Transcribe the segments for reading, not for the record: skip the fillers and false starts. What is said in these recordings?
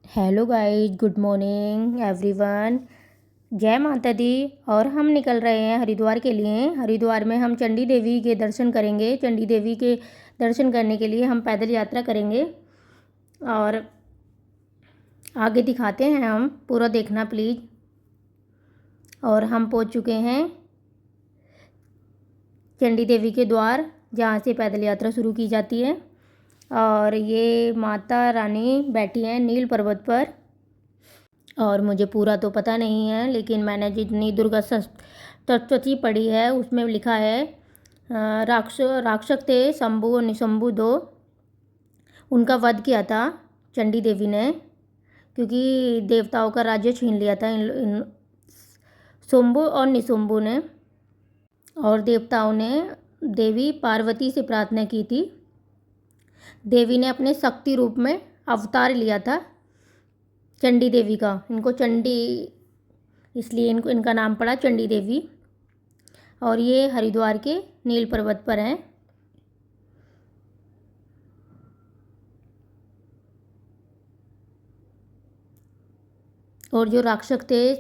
Hello guys, good morning everyone. जय माता दी। और हम निकल रहे हैं हरिद्वार के लिए। हरिद्वार में हम चंडी देवी के दर्शन करेंगे। चंडी देवी के दर्शन करने के लिए हम पैदल यात्रा करेंगे और आगे दिखाते हैं, हम पूरा देखना प्लीज़। और हम पहुंच चुके हैं चंडी देवी के द्वार, जहाँ से पैदल यात्रा शुरू की जाती है। और ये माता रानी बैठी हैं नील पर्वत पर। और मुझे पूरा तो पता नहीं है, लेकिन मैंने जितनी दुर्गा सप्तशती पढ़ी है उसमें लिखा है राक्षस थे शंभु और निशंभु दो, उनका वध किया था चंडी देवी ने, क्योंकि देवताओं का राज्य छीन लिया था इन शंभु और निशंभु ने। और देवताओं ने देवी पार्वती से प्रार्थना की थी। देवी ने अपने शक्ति रूप में अवतार लिया था चंडी देवी का। इनको चंडी इसलिए इनका नाम पड़ा चंडी देवी। और ये हरिद्वार के नील पर्वत पर हैं। और जो राक्षस थे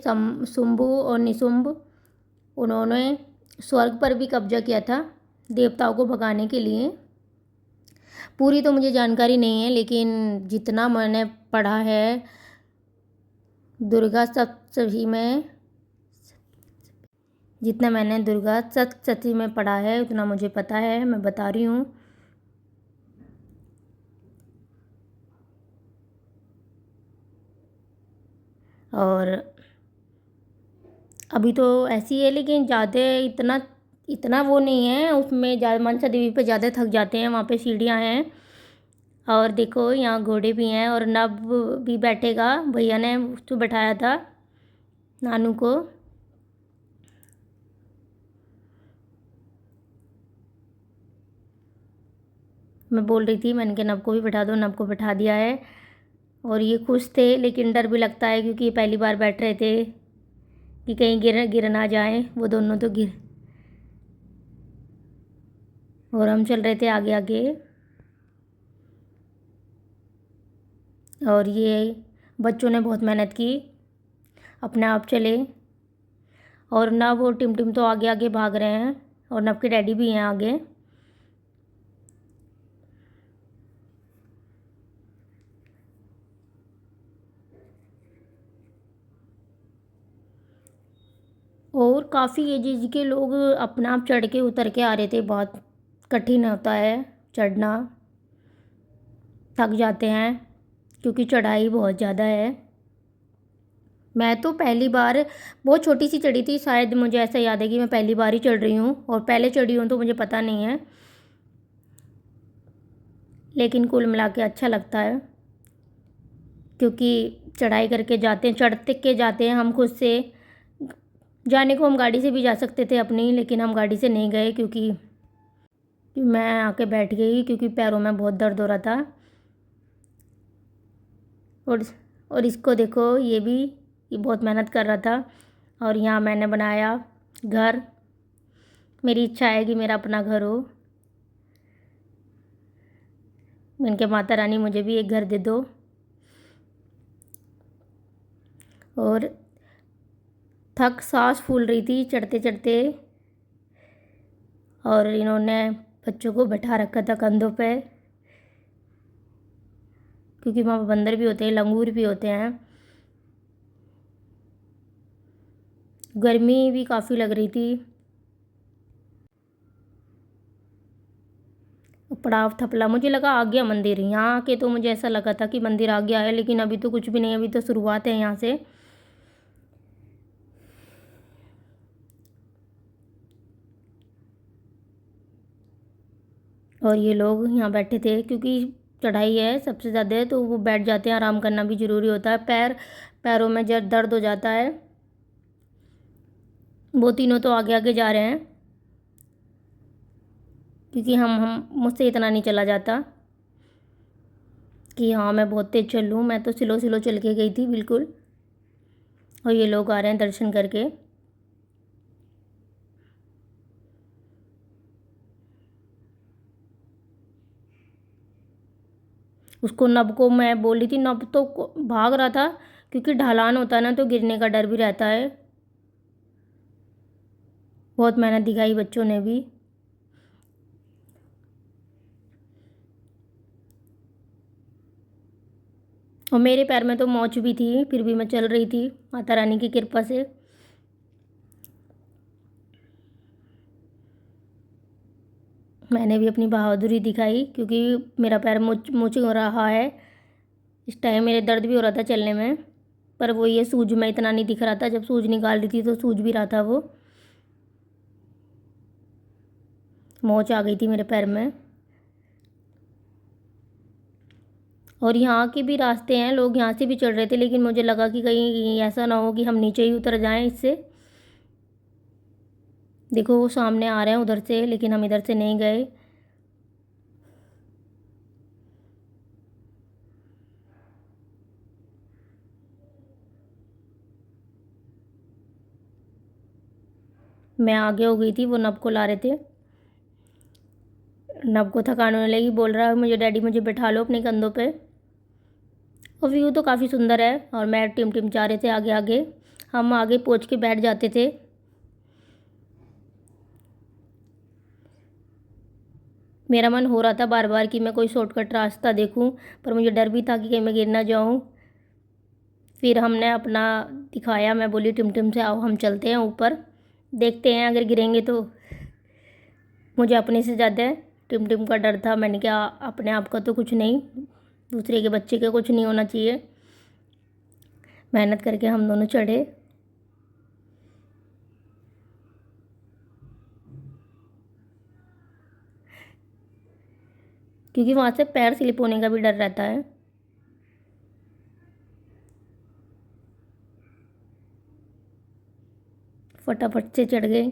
शुंभु और निशुंभ, उन्होंने स्वर्ग पर भी कब्जा किया था देवताओं को भगाने के लिए। पूरी तो मुझे जानकारी नहीं है, लेकिन जितना मैंने पढ़ा है दुर्गा सप्तशती में, जितना मैंने दुर्गा सप्तशती में पढ़ा है उतना मुझे पता है, मैं बता रही हूँ। और अभी तो ऐसी है, लेकिन ज़्यादा इतना इतना वो नहीं है उसमें। ज़्यादा मनसा देवी पे ज़्यादा थक जाते हैं, वहाँ पे सीढ़ियाँ हैं। और देखो यहाँ घोड़े भी हैं, और नब भी बैठेगा, भैया ने उसको बैठाया था नानू को। मैं बोल रही थी, मैंने कहा नब को भी बैठा दो, नब को बैठा दिया है। और ये खुश थे, लेकिन डर भी लगता है, क्योंकि ये पहली बार बैठ रहे थे कि कहीं गिर ना जाए। वो दोनों तो गिर। और हम चल रहे थे आगे आगे। और ये बच्चों ने बहुत मेहनत की, अपने आप चले। और नब और टिमटिम तो आगे आगे भाग रहे हैं, और नब के डैडी भी हैं आगे। और काफ़ी एज के लोग अपना आप चढ़ के उतर के आ रहे थे। बहुत कठिन होता है चढ़ना, थक जाते हैं क्योंकि चढ़ाई बहुत ज़्यादा है। मैं तो पहली बार बहुत छोटी सी चढ़ी थी, शायद मुझे ऐसा याद है कि मैं पहली बार ही चढ़ रही हूँ, और पहले चढ़ी हूँ तो मुझे पता नहीं है। लेकिन कुल मिला के अच्छा लगता है, क्योंकि चढ़ाई करके जाते हैं, चढ़ते के जाते हैं हम खुद से। जाने को हम गाड़ी से भी जा सकते थे अपनी, लेकिन हम गाड़ी से नहीं गए, क्योंकि मैं आके बैठ गई, क्योंकि पैरों में बहुत दर्द हो रहा था। और और इसको देखो, ये बहुत मेहनत कर रहा था। और यहाँ मैंने बनाया घर। मेरी इच्छा है कि मेरा अपना घर हो। मैंने कहा माता रानी मुझे भी एक घर दे दो। और सांस फूल रही थी चढ़ते चढ़ते। और इन्होंने बच्चों को बैठा रखा था कंधों पे, क्योंकि वहाँ बंदर भी होते हैं, लंगूर भी होते हैं। गर्मी भी काफ़ी लग रही थी। पड़ाव थपला, मुझे लगा आ गया मंदिर। यहाँ आके तो मुझे ऐसा लगा था कि मंदिर आ गया है, लेकिन अभी तो कुछ भी नहीं, अभी तो शुरुआत है यहाँ से। और ये लोग यहाँ बैठे थे, क्योंकि चढ़ाई है सबसे ज़्यादा, तो वो बैठ जाते हैं। आराम करना भी ज़रूरी होता है, पैरों में जब दर्द हो जाता है। वो तीनों तो आगे आगे जा रहे हैं, क्योंकि हम मुझसे इतना नहीं चला जाता कि हाँ मैं बहुत तेज़ चल लूँ। मैं तो स्लो स्लो चल के गई थी बिल्कुल। और ये लोग आ रहे हैं दर्शन करके। उसको नब को मैं बोल रही थी, नब तो भाग रहा था क्योंकि ढलान होता है ना तो गिरने का डर भी रहता है। बहुत मेहनत दिखाई बच्चों ने भी। और मेरे पैर में तो मोच भी थी, फिर भी मैं चल रही थी माता रानी की कृपा से। मैंने भी अपनी बहादुरी दिखाई क्योंकि मेरा पैर मुच हो रहा है। इस टाइम मेरे दर्द भी हो रहा था चलने में, पर वो ये सूज में इतना नहीं दिख रहा था। जब सूज निकाल रही थी तो सूज भी रहा था वो। मोच आ गई थी मेरे पैर में। और यहाँ के भी रास्ते हैं, लोग यहाँ से भी चढ़ रहे थे, लेकिन मुझे लगा कि कहीं ऐसा ना हो कि हम नीचे ही उतर जाएं इससे। देखो वो सामने आ रहे हैं उधर से, लेकिन हम इधर से नहीं गए। मैं आगे हो गई थी, वो नब को ला रहे थे। नब को थकान होने लगी, बोल रहा है मुझे डैडी मुझे बैठा लो अपने कंधों पे। और व्यू तो काफ़ी सुंदर है और मैं टिम टिम जा रहे थे आगे आगे। हम आगे पहुँच के बैठ जाते थे। मेरा मन हो रहा था बार बार कि मैं कोई शॉर्टकट रास्ता देखूं, पर मुझे डर भी था कि कहीं मैं गिर ना जाऊं। फिर हमने अपना दिखाया, मैं बोली टिमटिम से आओ हम चलते हैं ऊपर, देखते हैं अगर गिरेंगे तो। मुझे अपने से ज़्यादा टिमटिम का डर था। मैंने कहा अपने आप का तो कुछ नहीं, दूसरे के बच्चे का कुछ नहीं होना चाहिए। मेहनत करके हम दोनों चढ़े। क्योंकि वहाँ से पैर स्लिप होने का भी डर रहता है। फटाफट से चढ़ गए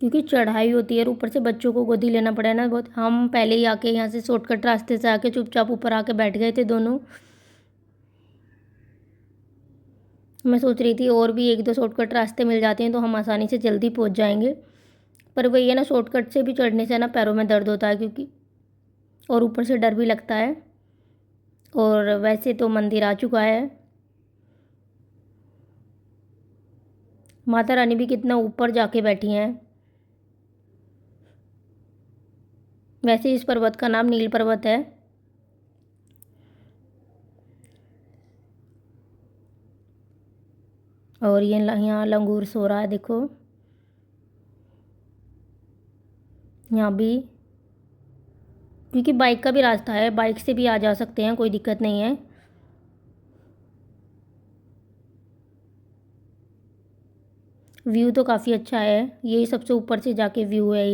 क्योंकि चढ़ाई होती है और ऊपर से बच्चों को गोदी लेना पड़ा ना बहुत। हम पहले ही आके यहाँ से शॉर्टकट रास्ते से आके चुपचाप ऊपर आके बैठ गए थे दोनों। मैं सोच रही थी और भी एक दो शॉर्टकट रास्ते मिल जाते हैं तो हम आसानी से जल्दी पहुँच जाएंगे, पर वही है ना, शॉर्टकट से भी चढ़ने से ना पैरों में दर्द होता है क्योंकि, और ऊपर से डर भी लगता है। और वैसे तो मंदिर आ चुका है। माता रानी भी कितना ऊपर जाके बैठी हैं। वैसे इस पर्वत का नाम नील पर्वत है। और ये यहाँ लंगूर सो रहा है, देखो यहाँ भी। क्योंकि बाइक का भी रास्ता है, बाइक से भी आ जा सकते हैं, कोई दिक्कत नहीं है। व्यू तो काफ़ी अच्छा है, ये सबसे ऊपर से जाके व्यू है।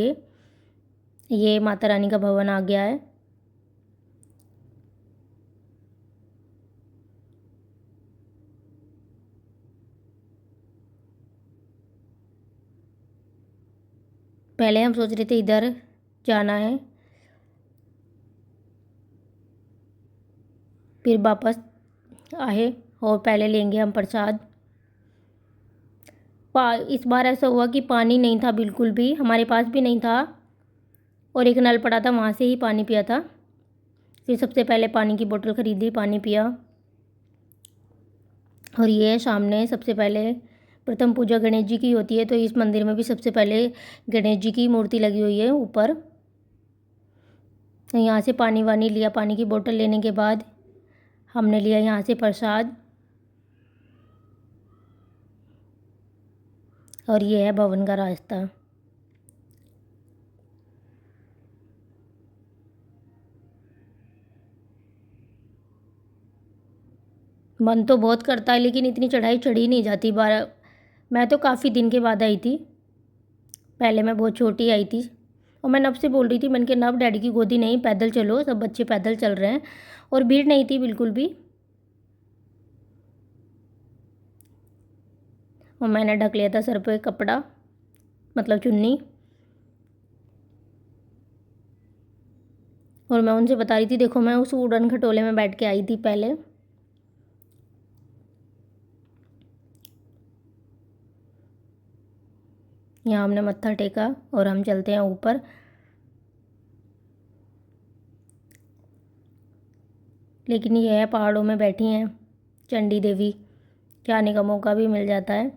ये माता रानी का भवन आ गया है। पहले हम सोच रहे थे इधर जाना है, फिर वापस आए और पहले लेंगे हम प्रसाद। इस बार ऐसा हुआ कि पानी नहीं था बिल्कुल भी, हमारे पास भी नहीं था। और एक नल पड़ा था, वहाँ से ही पानी पिया था। फिर सबसे पहले पानी की बोतल ख़रीदी, पानी पिया। और ये सामने सबसे पहले प्रथम पूजा गणेश जी की होती है, तो इस मंदिर में भी सबसे पहले गणेश जी की मूर्ति लगी हुई है ऊपर। यहाँ से पानी वानी लिया, पानी की बोतल लेने के बाद हमने लिया यहाँ से प्रसाद। और ये है भवन का रास्ता। मन तो बहुत करता है लेकिन इतनी चढ़ाई चढ़ी नहीं जाती। बारह, मैं तो काफ़ी दिन के बाद आई थी, पहले मैं बहुत छोटी आई थी। और मैं नब से बोल रही थी, मैंने कहा नब डैडी की गोदी नहीं, पैदल चलो, सब बच्चे पैदल चल रहे हैं। और भीड़ नहीं थी बिल्कुल भी। और मैंने ढक लिया था सर पे कपड़ा, मतलब चुन्नी। और मैं उनसे बता रही थी देखो मैं उस वुडन खटोले में बैठ के आई थी पहले। यहाँ हमने मत्था टेका और हम चलते हैं ऊपर। लेकिन ये है पहाड़ों में बैठी हैं चंडी देवी, जाने का मौका भी मिल जाता है।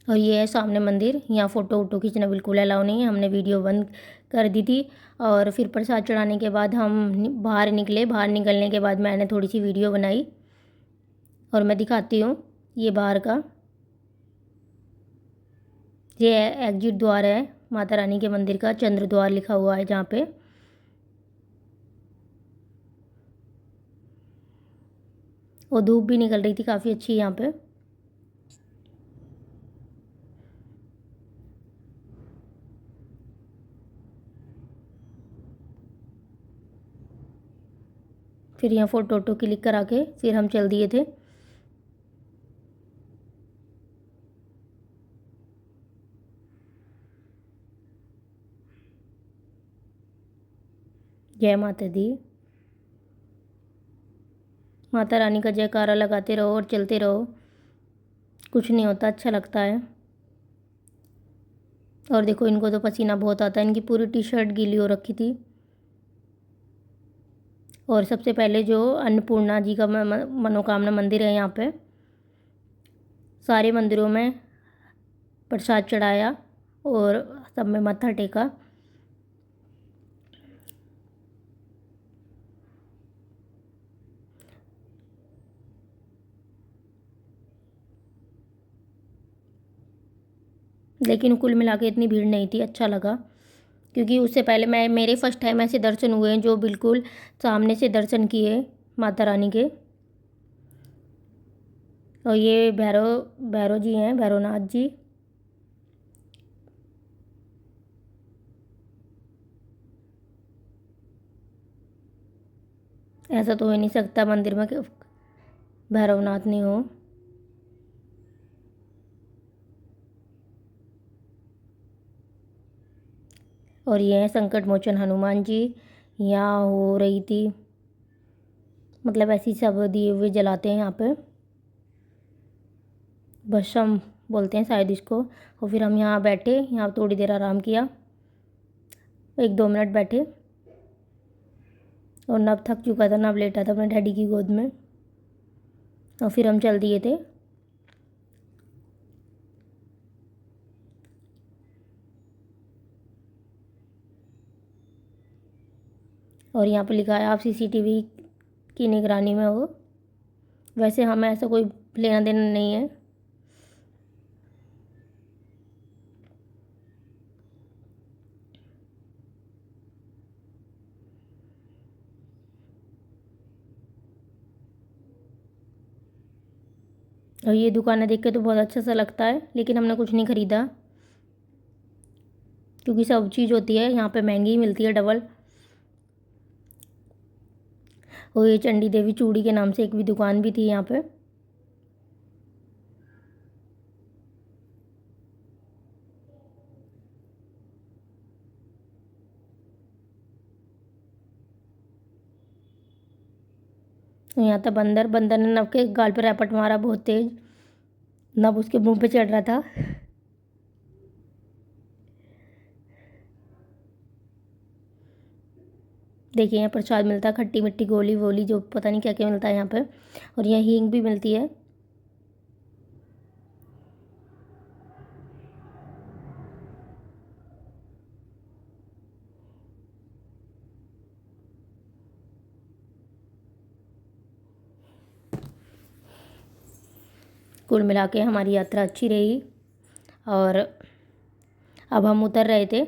और ये है सामने मंदिर। यहाँ फ़ोटो वोटो खींचना बिल्कुल अलाउ नहीं है, हमने वीडियो बंद कर दी थी। और फिर प्रसाद चढ़ाने के बाद हम बाहर निकले। बाहर निकलने के बाद मैंने थोड़ी सी वीडियो बनाई और मैं दिखाती हूँ ये बाहर का। ये एग्जिट द्वार है माता रानी के मंदिर का, चंद्र द्वार लिखा हुआ है जहाँ पे। और धूप भी निकल रही थी काफ़ी अच्छी यहाँ पे। फिर यहाँ फ़ोटो वोटो क्लिक करा के फिर हम चल दिए थे। जय माता दी। माता रानी का जयकारा लगाते रहो और चलते रहो, कुछ नहीं होता, अच्छा लगता है। और देखो इनको तो पसीना बहुत आता है, इनकी पूरी टी शर्ट गीली हो रखी थी। और सबसे पहले जो अन्नपूर्णा जी का मनोकामना मंदिर है, यहाँ पे सारे मंदिरों में प्रसाद चढ़ाया और सब में मत्था टेका। लेकिन कुल मिला के इतनी भीड़ नहीं थी, अच्छा लगा। क्योंकि उससे पहले मेरे फर्स्ट टाइम ऐसे दर्शन हुए हैं जो बिल्कुल सामने से दर्शन किए माता रानी के। और ये भैरव जी हैं, भैरवनाथ जी। ऐसा तो हो ही नहीं सकता मंदिर में कि भैरवनाथ नहीं हो। और ये है संकट मोचन हनुमान जी। यहाँ हो रही थी, मतलब ऐसी सब दिए हुए जलाते हैं यहाँ पे, भस्म बोलते हैं शायद इसको। और फिर हम यहाँ बैठे, यहाँ थोड़ी देर आराम किया, 1-2 मिनट बैठे। और नब थक चुका था, नब लेटा था अपने डैडी की गोद में। और फिर हम चल दिए थे। और यहाँ पे लिखा है आप सीसीटीवी की निगरानी में हो। वैसे हमें ऐसा कोई लेना देना नहीं है। और ये दुकानें देख के तो बहुत अच्छा सा लगता है, लेकिन हमने कुछ नहीं ख़रीदा क्योंकि सब चीज़ होती है यहाँ पे महंगी ही मिलती है, डबल। और ये चंडी देवी चूड़ी के नाम से एक भी दुकान भी थी यहाँ पे। यहाँ था बंदर। बंदर ने नब के गाल पर रैपट मारा बहुत तेज, नब उसके मुंह पे चढ़ रहा था। देखिए यहाँ प्रसाद मिलता है, खट्टी मिट्टी गोली वोली जो पता नहीं क्या क्या मिलता है यहाँ पे। और यहाँ हींग भी मिलती है। कुल मिला के हमारी यात्रा अच्छी रही। और अब हम उतर रहे थे,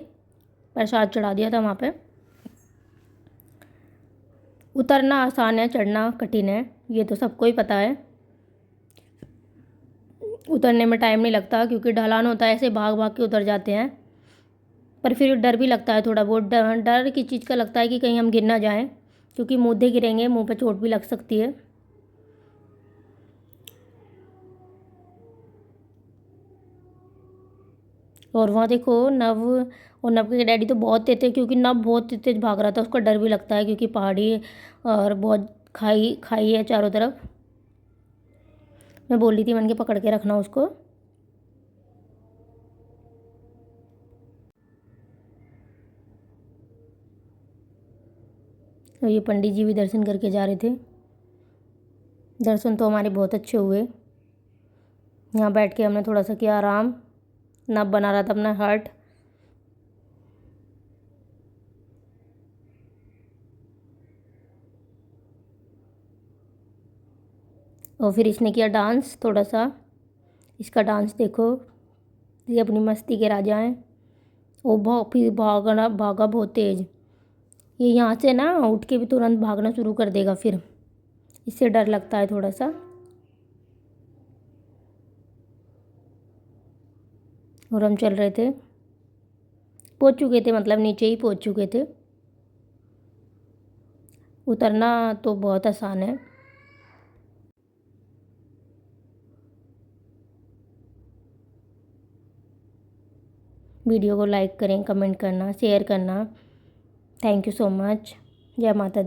प्रसाद चढ़ा दिया था वहाँ पे। उतरना आसान है, चढ़ना कठिन है, ये तो सबको ही पता है। उतरने में टाइम नहीं लगता क्योंकि ढलान होता है, ऐसे भाग भाग के उतर जाते हैं। पर फिर डर भी लगता है थोड़ा बहुत। डर किस चीज़ का लगता है कि कहीं हम गिर ना जाएं, क्योंकि मुद्दे गिरेंगे, मुंह पे चोट भी लग सकती है। और वहाँ देखो नव, और नव के डैडी तो बहुत तेज थे क्योंकि नव बहुत तेज भाग रहा था। उसको डर भी लगता है क्योंकि पहाड़ी और बहुत खाई खाई है चारों तरफ। मैं बोल रही थी मैंने पकड़ के रखना उसको। और ये पंडित जी भी दर्शन करके जा रहे थे। दर्शन तो हमारे बहुत अच्छे हुए। यहाँ बैठ के हमने थोड़ा सा किया आराम। नब बना रहा था अपना हार्ट। और फिर इसने किया डांस थोड़ा सा। इसका डांस देखो, ये अपनी मस्ती के राजा हैं। वो फिर भागा बहुत तेज। ये यहाँ से ना उठ के भी तुरंत भागना शुरू कर देगा, फिर इससे डर लगता है थोड़ा सा। और हम चल रहे थे, पहुँच चुके थे, मतलब नीचे ही पहुँच चुके थे। उतरना तो बहुत आसान है। वीडियो को लाइक करें, कमेंट करना, शेयर करना। Thank you so much. जय माता दी।